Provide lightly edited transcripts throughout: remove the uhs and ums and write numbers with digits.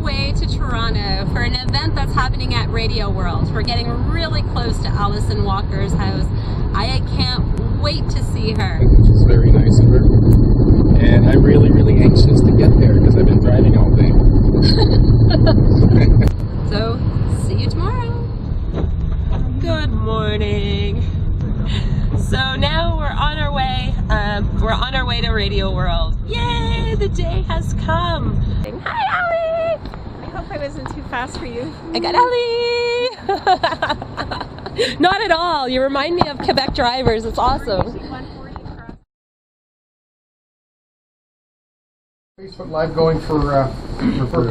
way to Toronto for an event that's happening at Radioworld. We're getting really close to Alison Walker's house. I can't wait to see her. It's very nice of her. And I'm really, really anxious to get there because I've been driving all day. So, see you tomorrow. Good morning. So now we're on our way. To Radioworld. Yay! The day has come. Hi, Allie! I hope I wasn't too fast for you. I got Allie! Not at all. You remind me of Quebec drivers. It's awesome. Facebook Live going for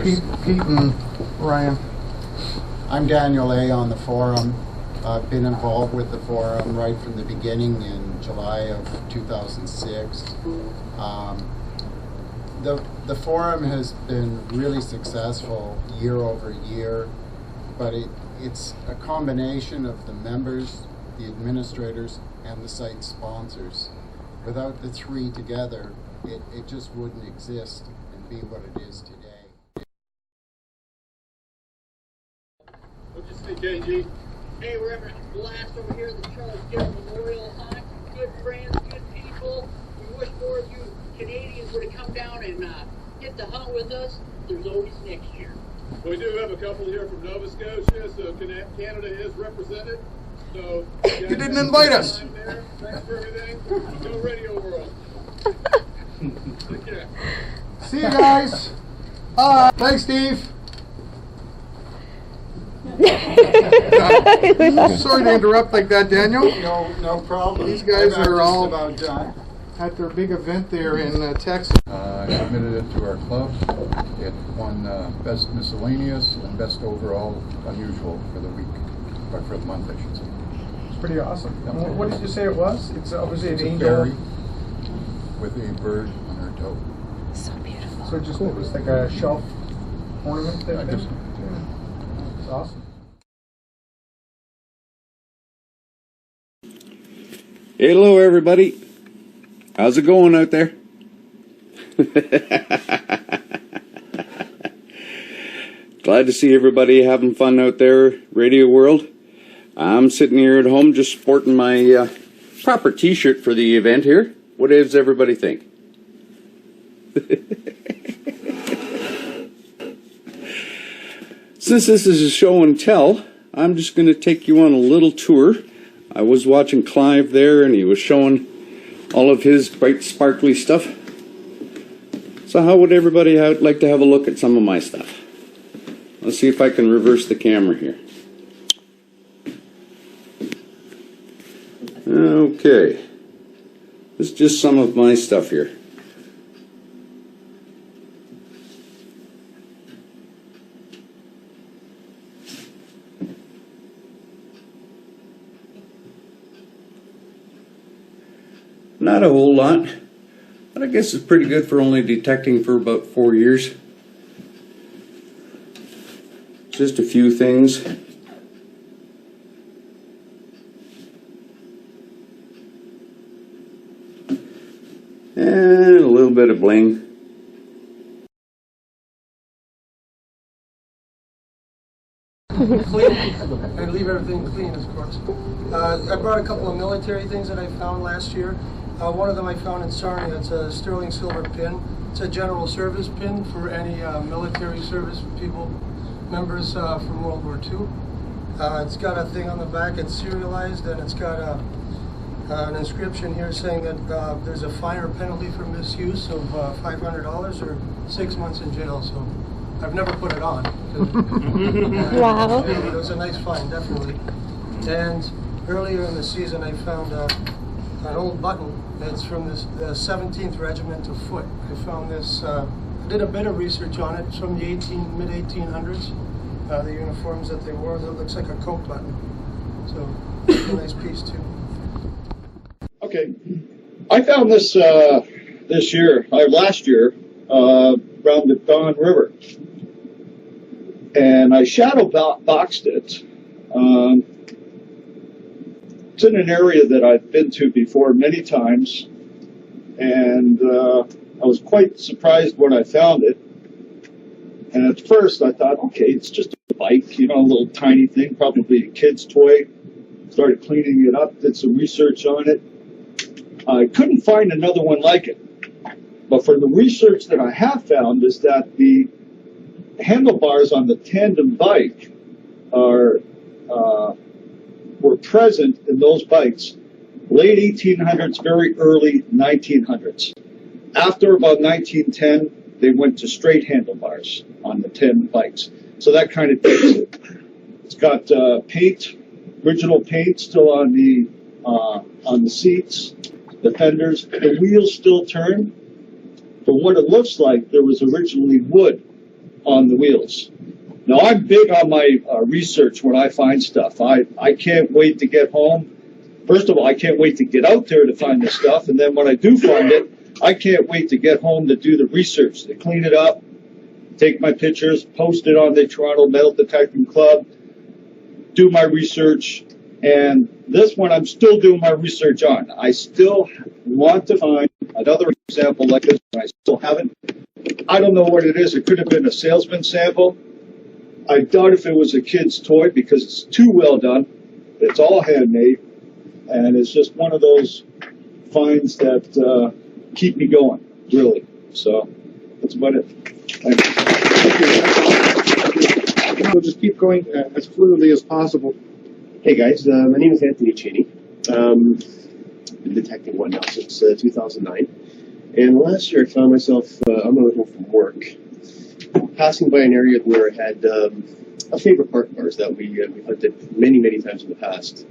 Pete and Ryan. I'm Daniel A. on the forum. I've been involved with the forum right from the beginning in July of 2006. The forum has been really successful year over year, but it's a combination of the members, the administrators, and the site sponsors. Without the three together, it just wouldn't exist and be what it is today. What'd you say, KG? Hey, we're having a blast over here at the Charles Garrett Memorial Hunt. Good friends, good people. We wish more of you Canadians were to come down and get to hunt with us. There's always next year. We do have a couple here from Nova Scotia, so Canada is represented. So you didn't invite us. There. Thanks for everything. Go Radioworld. Take care. See you guys. Bye. Thanks, Steve. Sorry to interrupt like that, Daniel. No problem. These guys are all about done. At their big event there in Texas. I submitted it to our club. It won Best Miscellaneous and Best Overall Unusual for the week, or for the month, I should say. It's pretty awesome. What did you say it was? It's obviously an It's a angel. fairy with a bird on her toe. So beautiful. So it was like a shelf ornament thing? I guess so. Yeah. It's awesome. Hello everybody. How's it going out there? Glad to see everybody having fun out there, Radioworld. I'm sitting here at home just sporting my proper t-shirt for the event here. What does everybody think? Since this is a show and tell, I'm just going to take you on a little tour. I was watching Clive there and he was showing all of his bright sparkly stuff. So how would everybody like to have a look at some of my stuff? Let's see if I can reverse the camera here. Okay. This is just some of my stuff here. Not a whole lot, but I guess it's pretty good for only detecting for about 4 years. Just a few things. And a little bit of bling. Clean and leave everything clean, of course. I brought a couple of military things that I found last year. One of them I found in Sarnia. It's a sterling silver pin. It's a general service pin for any military service people, members from World War II. It's got a thing on the back. It's serialized, and it's got an inscription here saying that there's a fine or penalty for misuse of $500 or 6 months in jail. So I've never put it on. Wow. It was a nice find, definitely. And earlier in the season, I found an old button. It's from the 17th Regiment of Foot. I found this, I did a bit of research on it. It's from the mid-1800s, the uniforms that they wore. It looks like a coat button. So, it's a nice piece too. Okay. I found this last year around the Don River. And I shadow boxed it. It's in an area that I've been to before many times, and I was quite surprised when I found it. And at first I thought, okay, it's just a bike, you know, a little tiny thing, probably a kid's toy. Started cleaning it up, did some research on it. I couldn't find another one like it. But for the research that I have found is that the handlebars on the tandem bike were present in those bikes late 1800s, very early 1900s. After about 1910, they went to straight handlebars on the 10 bikes. So that kind of takes it. It's got paint, original paint still on the seats, the fenders. The wheels still turn. But what it looks like, there was originally wood on the wheels. Now, I'm big on my research when I find stuff. I can't wait to get home. First of all, I can't wait to get out there to find this stuff. And then when I do find it, I can't wait to get home to do the research, to clean it up, take my pictures, post it on the Toronto Metal Detecting Club, do my research. And this one I'm still doing my research on. I still want to find another example like this, and I still haven't. I don't know what it is. It could have been a salesman sample. I doubt if it was a kid's toy because it's too well done. It's all handmade, and it's just one of those finds that keep me going, really. So that's about it. Thanks. We'll just keep going as fluidly as possible. Hey guys, my name is Anthony Cheney. Been detecting one now since 2009. And last year I found myself on my way home from work, passing by an area where I had a favorite park of ours that we hunted many, many times in the past.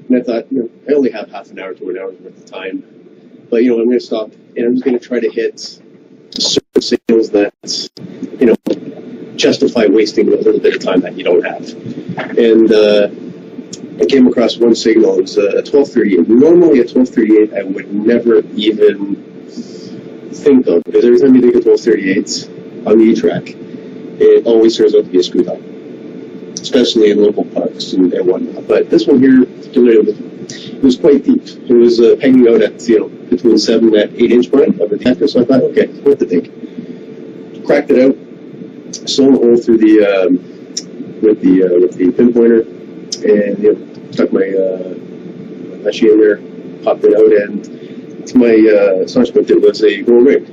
And I thought, you know, I only have half an hour to an hour's worth of time. But, you know, I'm going to stop and I'm just going to try to hit certain signals that, you know, justify wasting a little bit of time that you don't have. And I came across one signal. It was a 1238. Normally at 1238 I would never even think of, because every time you think of 1238 on the E-track, it always turns out to be a screw top, especially in local parks and whatnot. But this one here, it was quite deep. It was hanging out at, you know, between 7 and 8 inch point of the detector. So I thought, okay, worth the take. Cracked it out, sewn a hole through the with the pinpointer, and, you know, stuck my machine in there, popped it out, and to my astonishment, it was a gold ring.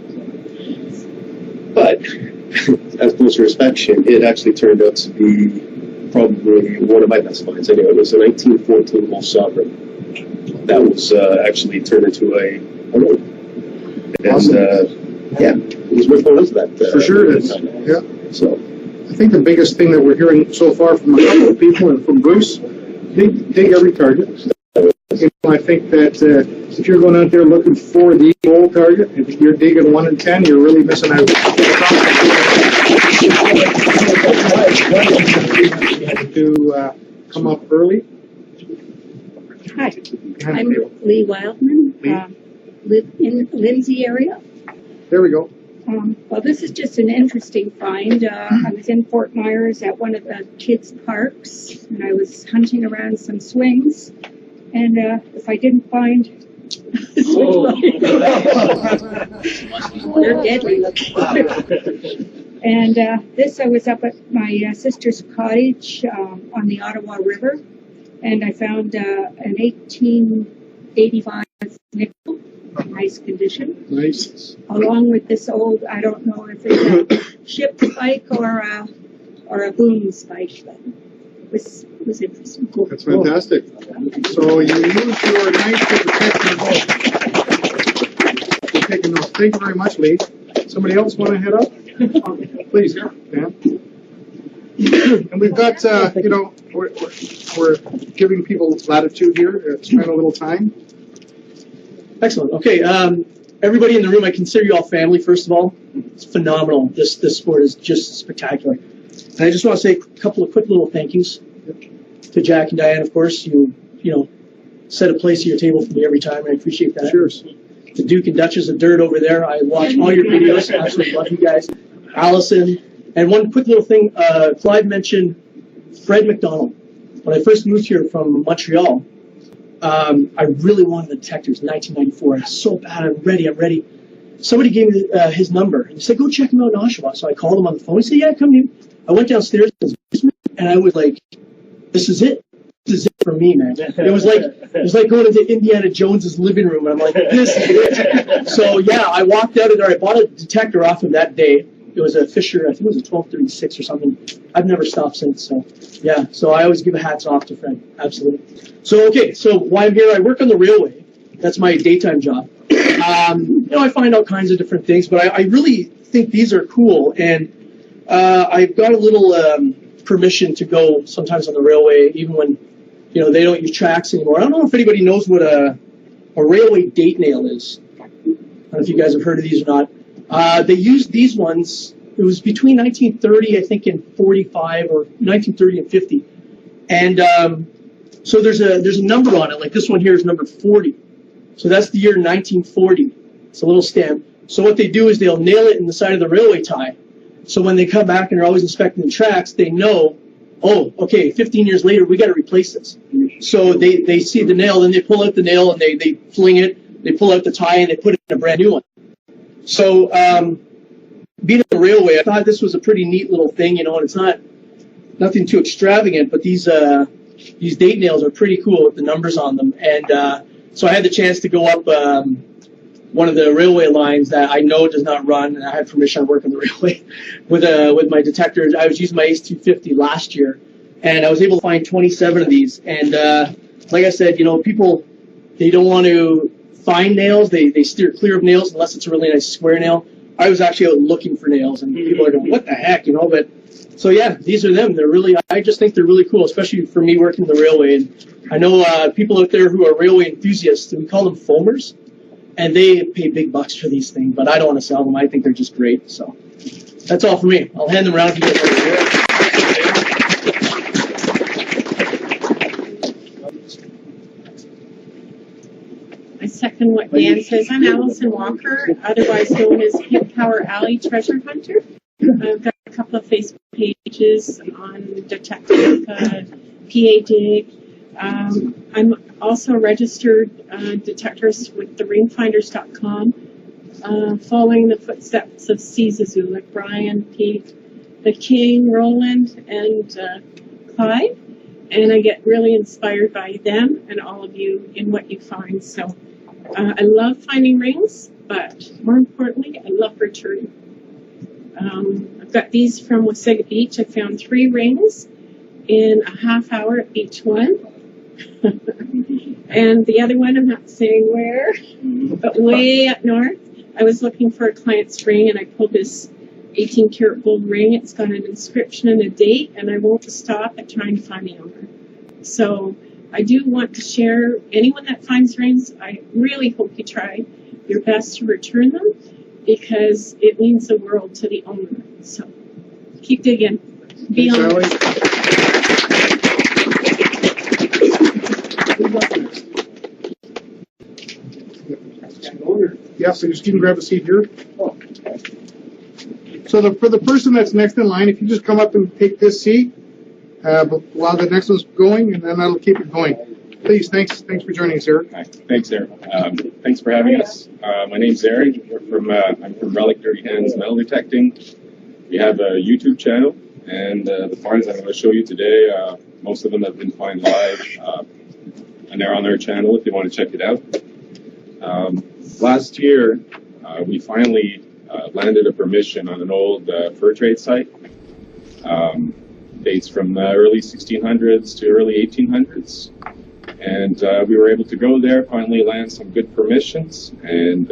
But as closer inspection, it actually turned out to be probably one of my best finds. Anyway, it was a 1914 Wolf Sovereign that was actually turned into a road. And yeah, it was worth going into that. For sure it is. Yeah. So I think the biggest thing that we're hearing so far from a couple of people and from Bruce, dig every target. You know, I think that if you're going out there looking for the gold target, if you're digging 1 in 10, you're really missing out. To come up early. Hi, I'm Lee Wildman. Live in Lindsay area. There we go. Well, this is just an interesting find. I was in Fort Myers at one of the kids' parks, and I was hunting around some swings. And if I didn't find they're deadly looking. And this, I was up at my sister's cottage on the Ottawa River, and I found an 1885 nickel, nice condition. Nice. Along with this old, I don't know if it's a ship spike or a boom spike, but it was interesting. Cool. That's fantastic. So you use your knife to protect your bow. Taking notes. Thank you very much, Lee. Somebody else want to head up? Please, Dan. And we've got, you know, we're giving people latitude here. Spend a little time. Excellent. Okay, everybody in the room, I consider you all family, first of all. It's phenomenal. This sport is just spectacular. And I just want to say a couple of quick little thank yous to Jack and Diane, of course. You know, set a place at your table for me every time, and I appreciate that. Sure. The Duke and Duchess of Dirt over there. I watch all your videos. I absolutely love you guys. Allison. And one quick little thing, Clive mentioned Fred McDonald. When I first moved here from Montreal, I really wanted the detectors in 1994. I was so bad. I'm ready. somebody gave me his number. And he said, go check him out in Oshawa. So I called him on the phone. He said, yeah, come in. I went downstairs to his basement, and I was like, this is it. This is it for me, man. It was like going into Indiana Jones's living room, and I'm like, this is it. So yeah, I walked out of there. I bought a detector off him that day. It was a Fisher, I think it was a 1236 or something. I've never stopped since. So yeah, so I always give a hats off to Fred. Absolutely. So okay, so why I'm here, I work on the railway. That's my daytime job. I find all kinds of different things, but I really think these are cool, and I've got a little permission to go sometimes on the railway, even when they don't use tracks anymore. I don't know if anybody knows what a railway date nail is. I don't know if you guys have heard of these or not. They used these ones. It was between 1930, I think, and 45, or 1930 and 50. And so there's a number on it. Like this one here is number 40. So that's the year 1940. It's a little stamp. So what they do is they'll nail it in the side of the railway tie. So when they come back and they're always inspecting the tracks, they know, oh, okay, 15 years later, we got to replace this. So they see the nail, and they pull out the nail, and they fling it. They pull out the tie, and they put it in a brand new one. So being on the railway, I thought this was a pretty neat little thing, and it's nothing too extravagant, but these date nails are pretty cool with the numbers on them. And so I had the chance to go up one of the railway lines that I know does not run, and I had permission to work on the railway with my detectors. I was using my Ace 250 last year, and I was able to find 27 of these. And like I said, people, they don't want to find nails. They steer clear of nails unless it's a really nice square nail. I was actually out looking for nails, and people are going, what the heck, But so yeah, these are them. I just think they're really cool, especially for me working the railway. And I know people out there who are railway enthusiasts, we call them foamers, and they pay big bucks for these things, but I don't want to sell them. I think they're just great. So that's all for me. I'll hand them around to you guys. I second what Dan says. I'm Allison Walker, otherwise known as Hip Power Alley Treasure Hunter. I've got a couple of Facebook pages on Detective, PA Dig. I'm also a registered detectorist with the ringfinders.com, following the footsteps of Caesar, like Brian, Pete, the King, Roland, and Clyde. And I get really inspired by them and all of you in what you find. So I love finding rings, but more importantly, I love returning. I've got these from Wasaga Beach. I found 3 rings in a half hour at each one. And the other one, I'm not saying where, but way up north. I was looking for a client's ring, and I pulled this 18 karat gold ring. It's got an inscription and a date, and I won't stop at trying to find the owner. So I do want to share, anyone that finds rings, I really hope you try your best to return them, because it means the world to the owner. So keep digging. Be on. Yeah, so you can grab a seat here. So for the person that's next in line, if you just come up and take this seat while the next one's going, and then that'll keep it going. Please, thanks for joining us, Eric. Hi. Thanks, Eric. Thanks for having us. My name's Eric. I'm from Relic, Dirtyhands metal detecting. We have a YouTube channel, and the finds I'm going to show you today, most of them have been found live, and they're on their channel if you want to check it out. Last year, we finally landed a permission on an old fur trade site. Dates from the early 1600s to early 1800s. And we were able to go there, finally land some good permissions, and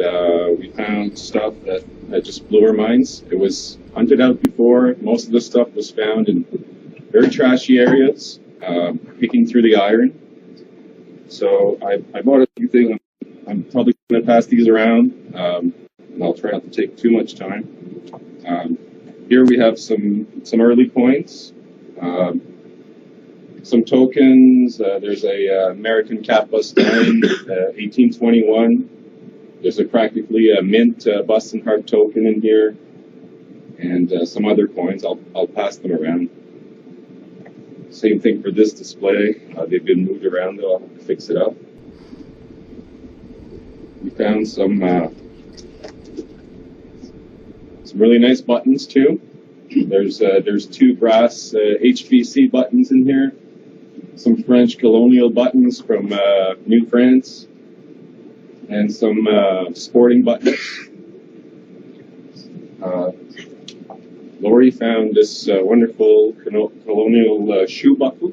we found stuff that just blew our minds. It was hunted out before. Most of the stuff was found in very trashy areas, picking through the iron. So I bought a few things. I'm probably going to pass these around, and I'll try not to take too much time. Here we have some early coins. Some tokens. There's a American cap bust down, 1821. There's practically a mint bust and harp token in here, and some other coins. I'll pass them around. Same thing for this display. They've been moved around, though. I'll have to fix it up. We found some Some really nice buttons too. There's two brass HVC buttons in here. Some French colonial buttons from New France. And some sporting buttons. Lori found this wonderful colonial shoe buckle.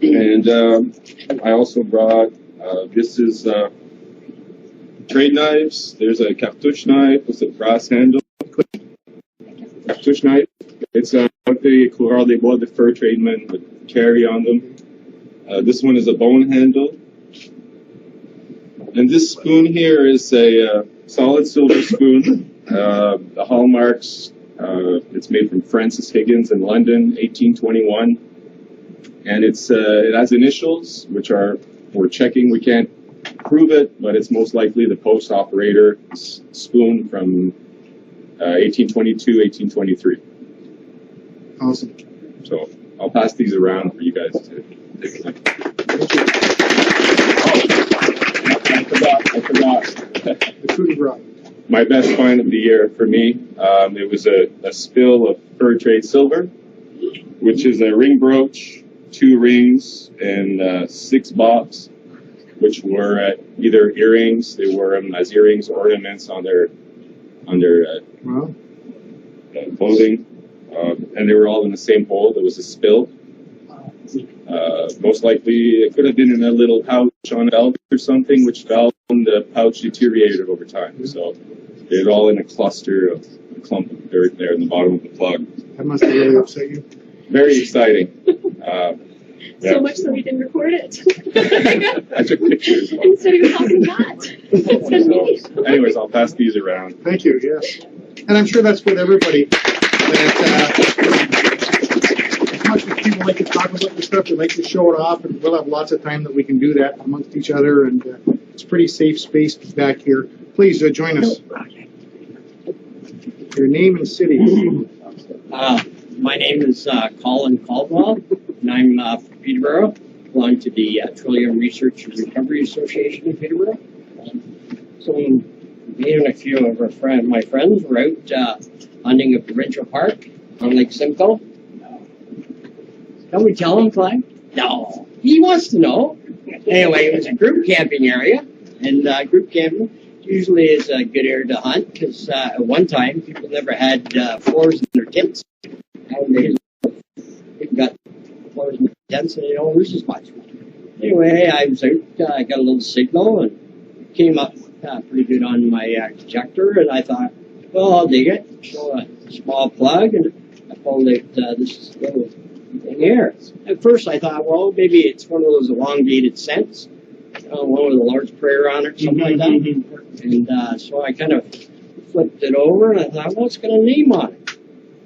And I also brought, this is trade knives. There's a cartouche knife with a brass handle. Cartouche knife. It's the Coureur des Bois, the fur trademen would carry on them. This one is a bone handle. And this spoon here is a solid silver spoon. The hallmarks, it's made from Francis Higgins in London, 1821. And it has initials, which we're checking. We can't prove it, but it's most likely the post operator spoon from 1822, 1823. Awesome. So I'll pass these around for you guys to take a look. I forgot. The coup de grace. My best find of the year for me, it was a spill of fur trade silver, which is a ring brooch, 2 rings, and 6 bops, which were either earrings. They wore them as earrings, ornaments on their clothing, and they were all in the same hole. There was a spill. Most likely, it could have been in a little pouch on a belt or something, which fell, and the pouch deteriorated over time. So they're all in a cluster of a clump of dirt there in the bottom of the plug. That must have really upset you. Very exciting. So much so we didn't record it. I took pictures. Instead of helping that. So, anyways, I'll pass these around. Thank you, yes. And I'm sure that's with everybody. That as much as people like to talk about this stuff, they like to show it off, and we'll have lots of time that we can do that amongst each other, and it's a pretty safe space back here. Please join us. Your name and city. My name is Colin Caldwell, and I'm from Peterborough. Belong to the Trillium Research and Recovery Association in Peterborough. So me and a few of my friends were out hunting at Provincial Park on Lake Simcoe. Can we tell him, Clyde? No. He wants to know. Anyway, it was a group camping area, and group camping usually is a good area to hunt because at one time people never had floors in their tents. Nowadays, they've got floors in their tents and they don't lose as much. Anyway, I was out, I got a little signal and came up pretty good on my detector, and I thought, well, I'll dig it. So a small plug, and I pulled out this little thing here. At first I thought, well, maybe it's one of those elongated scents, one with a large prayer on it, something like that. And so I kind of flipped it over, and I thought, well, it's got a name on it.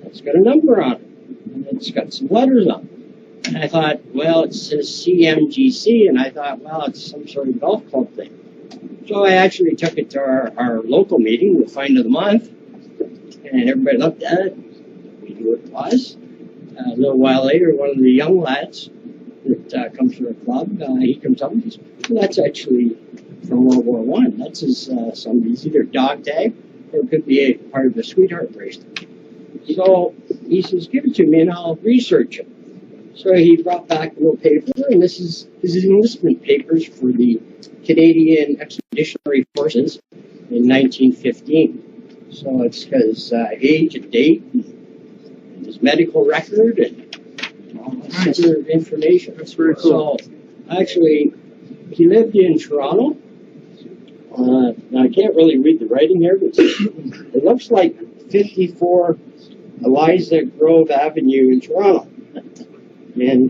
It's got a number on it. And it's got some letters on it. And I thought, well, it says CMGC, and I thought, well, it's some sort of golf club thing. So I actually took it to our local meeting, the find of the month, and everybody looked at it. We knew what it was. A little while later, one of the young lads that comes from the club, he comes up and says, well, that's actually from World War I. That's somebody's either dog tag or it could be a part of the sweetheart bracelet. So he says, give it to me and I'll research it. So he brought back a little paper, and this is enlistment papers for the Canadian Expeditionary Forces in 1915. So it's his age and date, and his medical record, and all that sort of information. That's very cool. So actually, he lived in Toronto. Now I can't really read the writing here, but it looks like 54 Eliza Grove Avenue in Toronto. And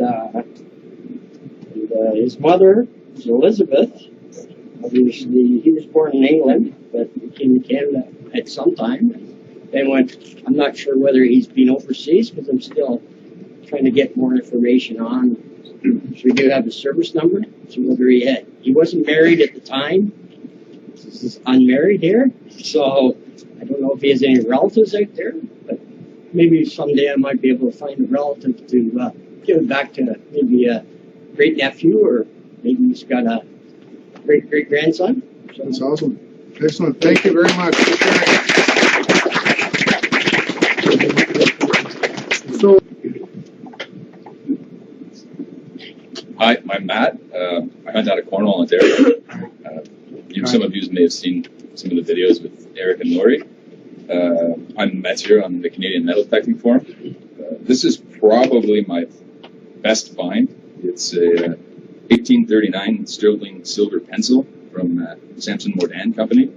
his mother was Elizabeth. Obviously, he was born in England, but he came to Canada at some time. Then I'm not sure whether he's been overseas, because I'm still trying to get more information on. So we do have his service number. So whether he wasn't married at the time. This is unmarried here. So I don't know if he has any relatives out there, but maybe someday I might be able to find a relative to give it back to maybe a great nephew, or maybe he's got a great grandson. So that's awesome. Excellent. Thank you very much. So, Hi, I'm Matt. I hunt out of Cornwall, Ontario. Some of you may have seen some of the videos with Eric and Lori. I'm Matt here on the Canadian Metal Detecting Forum. This is probably my best find. It's a 1839 sterling silver pencil from Samson Mordaunt Company.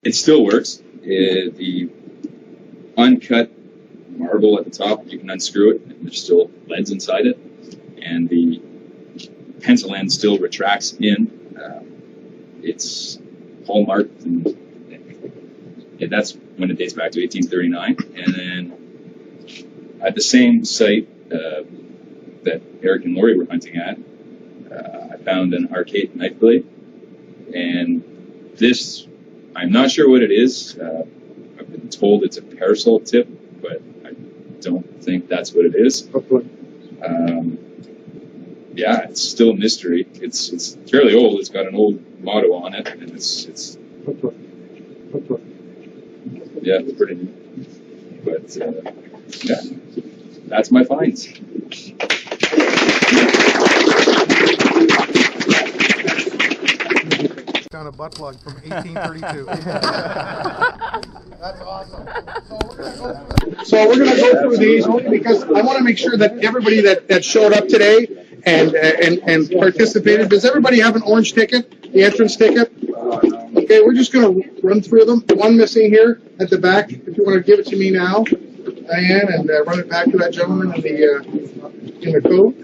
It still works. The uncut marble at the top, you can unscrew it, and there's still leads inside it, and the pencil end still retracts in. It's hallmarked, and that's when it dates back to 1839. And then at the same site that Eric and Lori were hunting at, I found an arcade knife blade, and this, I'm not sure what it is. I've been told it's a parasol tip, but I don't think that's what it is. Yeah, it's still a mystery. It's fairly old. It's got an old motto on it, and it's yeah, it's pretty neat. But yeah, that's my finds. Down a butt plug from 1832. That's awesome. So we're going to go through these only because I want to make sure that everybody that showed up today and participated. Does everybody have an orange ticket, the entrance ticket? Okay, we're just going to run through them. One missing here at the back. If you want to give it to me now, Diane, and run it back to that gentleman in the coat.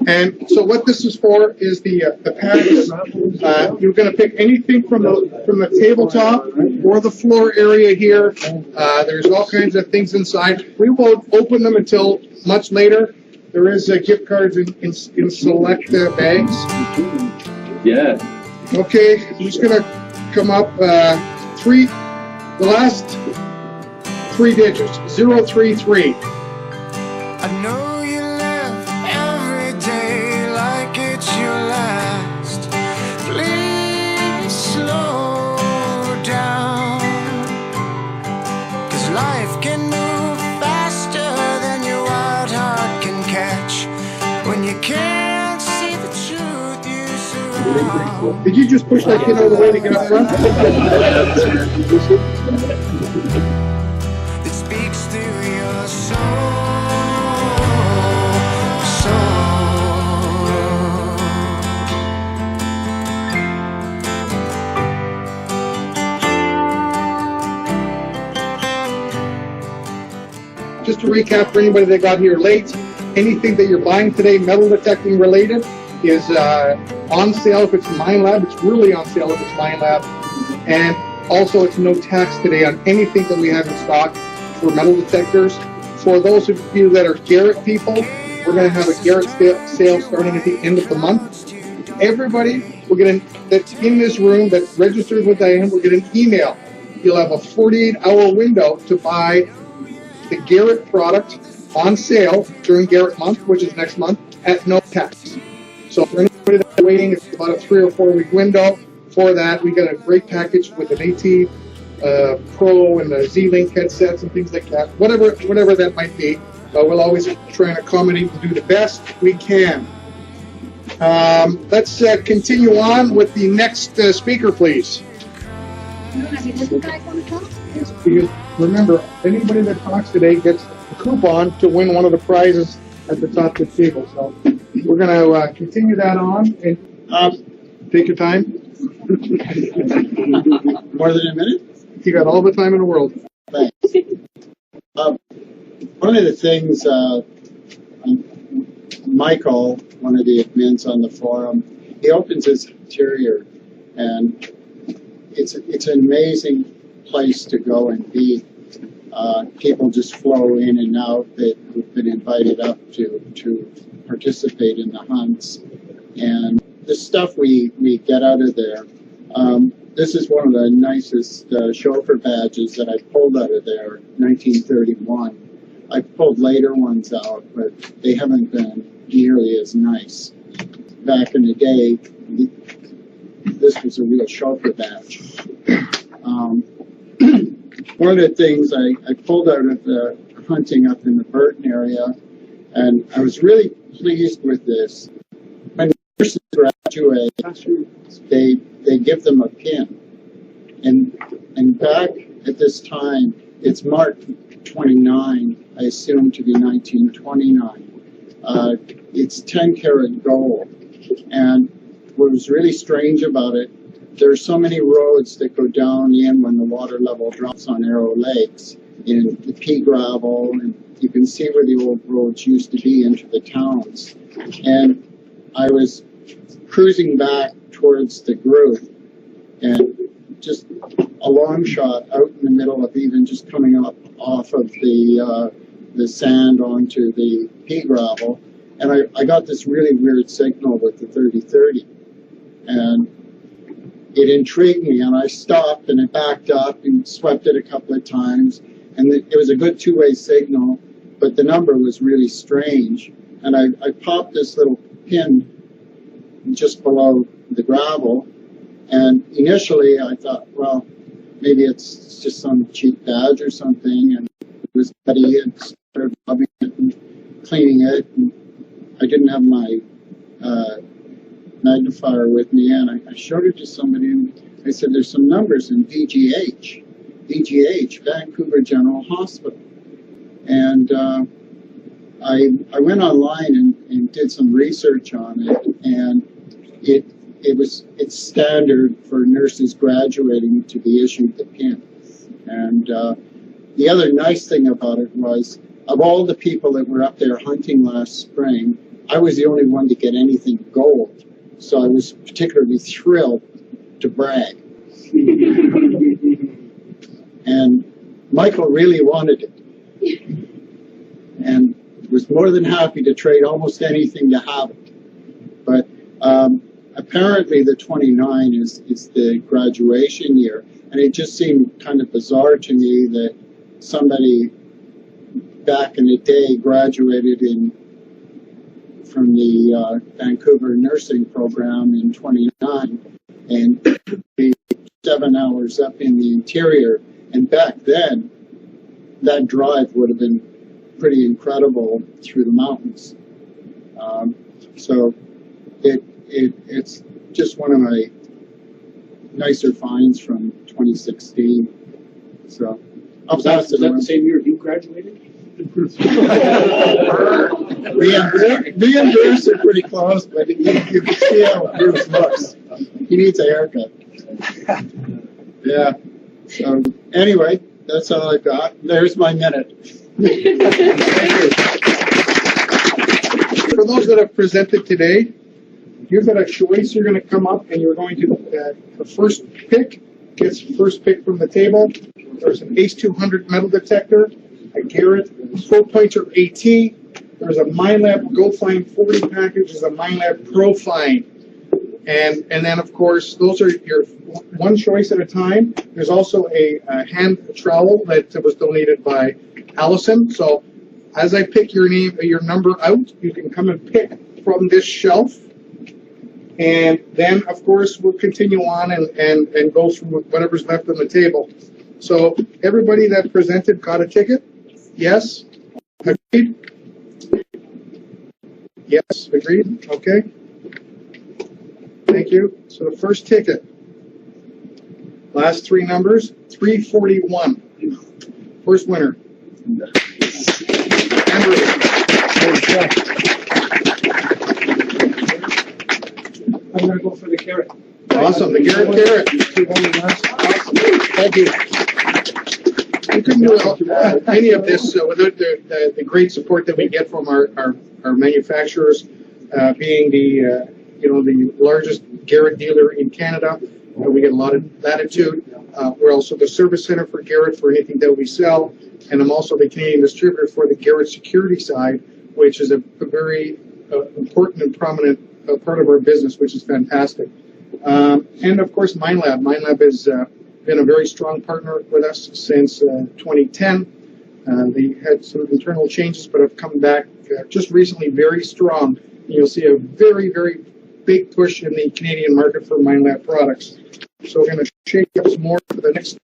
And so what this is for is the packs. You're going to pick anything from the tabletop or the floor area here. There's all kinds of things inside. We won't open them until much later. There is gift cards in select bags. Yeah. Okay, so just going to come up the last three digits, 033. I know you live every day like it's your last. Please slow down, 'cause life can move faster than your wild heart can catch when you can't see the truth you surround. Did you just push that kid out of the way to get up front? It speaks through your soul. Just to recap for anybody that got here late, anything that you're buying today, metal detecting related, is on sale if it's Mine Lab. It's really on sale if it's Mine Lab. And also it's no tax today on anything that we have in stock for metal detectors. For those of you that are Garrett people, we're going to have a Garrett sale starting at the end of the month. Everybody that's in this room that registers with Diane will get an email. You'll have a 48-hour window to buy the Garrett product on sale during Garrett month, which is next month, at no tax. So for anybody that's waiting, it's about a 3 or 4 week window. For that, we got a great package with an AT Pro and the Z-Link headsets and things like that. Whatever that might be, we'll always try and accommodate and do the best we can. Let's continue on with the next speaker, please. Because remember, anybody that talks today gets a coupon to win one of the prizes at the top of the table. So we're going to continue that on and take your time. More than a minute? You got all the time in the world. Thanks. One of the things, Michael, one of the admins on the forum, he opens his interior, and it's an amazing place to go and be. People just flow in and out that have been invited up to participate in the hunts. And the stuff we get out of there, this is one of the nicest chauffeur badges that I pulled out of there, 1931. I pulled later ones out, but they haven't been nearly as nice. Back in the day, this was a real sharper batch. One of the things I pulled out of the hunting up in the Burton area, and I was really pleased with this. When nurses graduate, they give them a pin. And back at this time, it's marked 29, I assume to be 1929. It's 10 karat gold. And what was really strange about it, there are so many roads that go down in when the water level drops on Arrow Lakes in the pea gravel, and you can see where the old roads used to be into the towns. And I was cruising back towards the group, and just a long shot out in the middle of even just coming up off of the sand onto the pea gravel, and I got this really weird signal with the 30-30, and it intrigued me, and I stopped and I backed up and swept it a couple of times, and it was a good two-way signal, but the number was really strange, and I popped this little pin just below the gravel, and initially I thought, well, maybe it's just some cheap badge or something, and it was muddy, and started rubbing it and cleaning it, and I didn't have my magnifier with me, and I showed it to somebody, and I said, there's some numbers in VGH, Vancouver General Hospital. And I went online and did some research on it, and it's standard for nurses graduating to be issued the pin. And the other nice thing about it was, of all the people that were up there hunting last spring, I was the only one to get anything gold. So I was particularly thrilled to brag. And Michael really wanted it, and was more than happy to trade almost anything to have it. But apparently the 29 is the graduation year, and it just seemed kind of bizarre to me that somebody back in the day graduated from the Vancouver nursing program in 29 and be 7 hours up in the interior. And back then, that drive would have been pretty incredible through the mountains. So it's just one of my nicer finds from 2016. So I'll pass it on. the same year you graduated? Me and Bruce are pretty close, but you can see how Bruce looks. He needs a haircut. Yeah. So anyway, that's all I got. There's my minute. For those that have presented today, you've got a choice. You're going to come up and you're going to, the first pick gets first pick from the table. There's an ACE 200 metal detector, a Garrett 4-pointer AT. There's a MindLab GoFind 40 package. There's a MindLab ProFind. And then, of course, those are your one choice at a time. There's also a hand trowel that was donated by Allison. So as I pick your number out, you can come and pick from this shelf. And then, of course, we'll continue on and go through whatever's left on the table. So everybody that presented got a ticket? Yes? Agreed? Yes, agreed? Okay. Thank you. So the first ticket, last three numbers, 341. First winner. I'm going to go for the carrot. Awesome, the Garrett carrot. Awesome. Thank you. We couldn't do any of this without the great support that we get from our manufacturers, being the largest Garrett dealer in Canada. We get a lot of latitude. We're also the service center for Garrett for anything that we sell, and I'm also the Canadian distributor for the Garrett security side, which is a very important and prominent part of our business, which is fantastic. And of course, MindLab. MindLab has been a very strong partner with us since 2010. They had some internal changes, but have come back just recently very strong. And you'll see a very, very big push in the Canadian market for Mind Lab products. So we're going to shake up some more for the next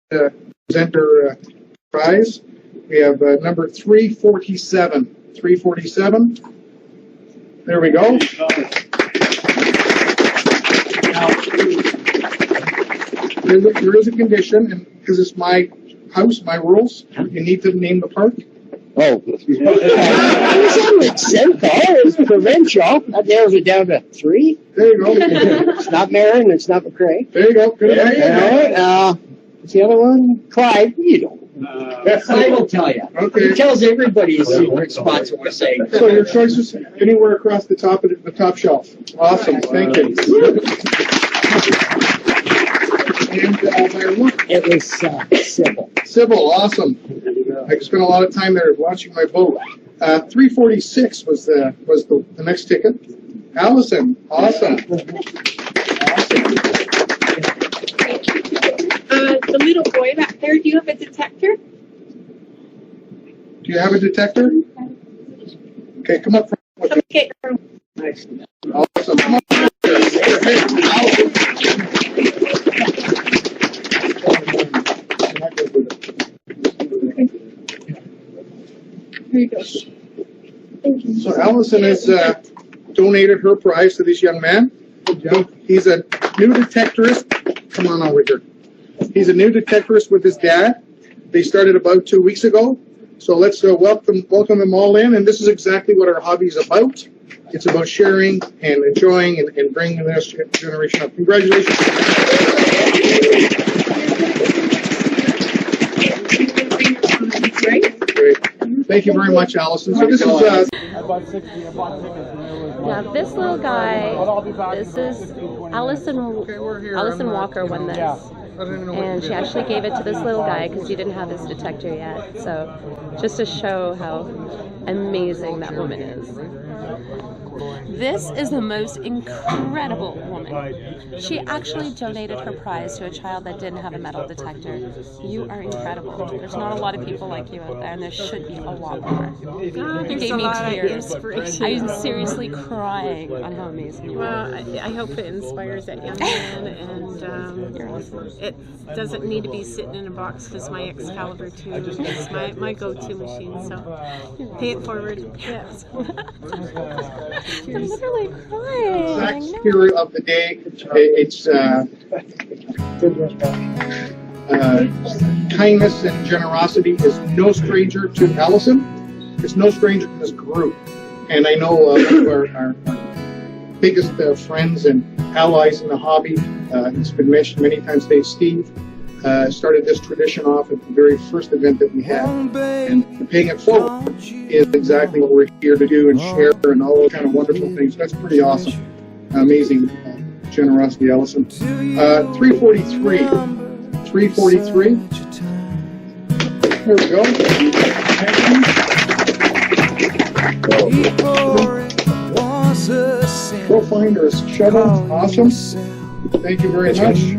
presenter prize. We have number 347. 347. There we go. Now, there is a condition, and because it's my house, my rules, you need to name the park. Oh. It's simple. It's provincial. That narrows it down to 3. There you go. It's not Marin, it's not McRae. There you go. Good idea. What's the other one? Clyde. You don't. Clyde will tell you. Okay. He tells everybody his secret spots what we're saying. So your choices anywhere across the top of the top shelf. Awesome. Thank you. And it was civil. Civil. Awesome. I spent a lot of time there watching my vote. 346 was the next ticket. Allison. Awesome. The little boy back there, do you have a detector? Do you have a detector? Okay, come up. Okay. Nice. Awesome. Come up. Here you go. Thank you. So Allison has donated her prize to this young man. He's a new detectorist. Come on over here. He's a new detectorist with his dad. They started about 2 weeks ago. So let's welcome them all in. And this is exactly what our hobby is about. It's about sharing and enjoying and bringing the next generation up. Congratulations. Great. Thank you very much, Allison. So this is now this little guy, this is Allison Walker won this. And she actually gave it to this little guy because he didn't have his detector yet. So just to show how amazing that woman is. This is the most incredible woman. She actually donated her prize to a child that didn't have a metal detector. You are incredible. There's not a lot of people like you out there, and there should be a lot more. You gave me tears. I'm seriously crying on how amazing you are. Well, I hope it inspires that young man, and it doesn't need to be sitting in a box because my Excalibur 2 is my go-to machine, so pay it forward. Yes. I'm literally crying. Next hero of the day, it's kindness and generosity is no stranger to Allison. It's no stranger to this group. And I know one of our biggest friends and allies in the hobby, it's been mentioned many times today, Steve, started this tradition off at the very first event that we had. And paying it forward is exactly what we're here to do and share and all those kind of wonderful things. That's pretty awesome. Amazing generosity, Allison. 343. 343. There we go. Pro Finder's shovel. Awesome. Thank you very much.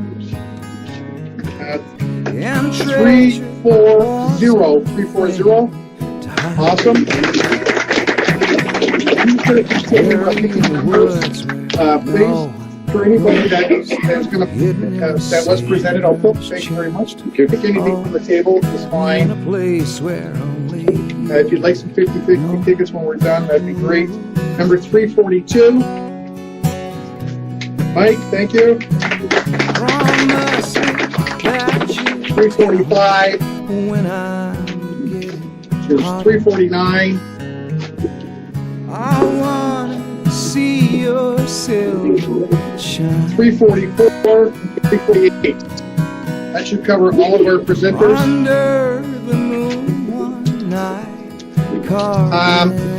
340. 340. Awesome. Please, for anybody that was presented, I'll put. Thank you very much. Pick anything from the table is fine. If you'd like some 50-50 tickets when we're done, that'd be great. Number 342. Mike, thank you. 345. There's 349. I wanna see your silver shine. 344. 348. That should cover all of our presenters. Under the moon one night.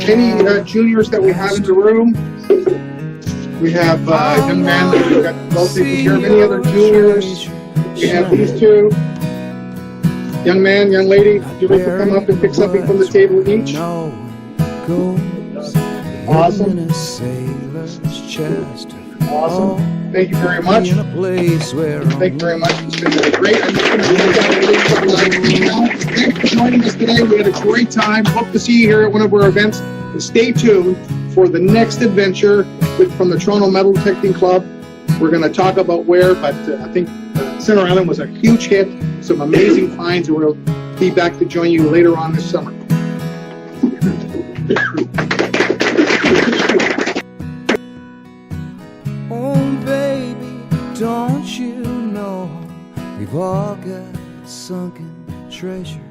Any juniors that we have in the room? We have young man that we've got well taken care of. Any other juniors? We have these two. Young man, young lady, would you like to come up and pick something from the table each? Awesome. Awesome. Thank you very much. Thank you very much. It's been great. Thanks for joining us today. We had a great time. Hope to see you here at one of our events. And stay tuned for the next adventure from the Toronto Metal Detecting Club. We're going to talk about where, but I think Center Island was a huge hit. Some amazing finds, and we'll be back to join you later on this summer. Oh, baby, don't you know we've all got sunken treasure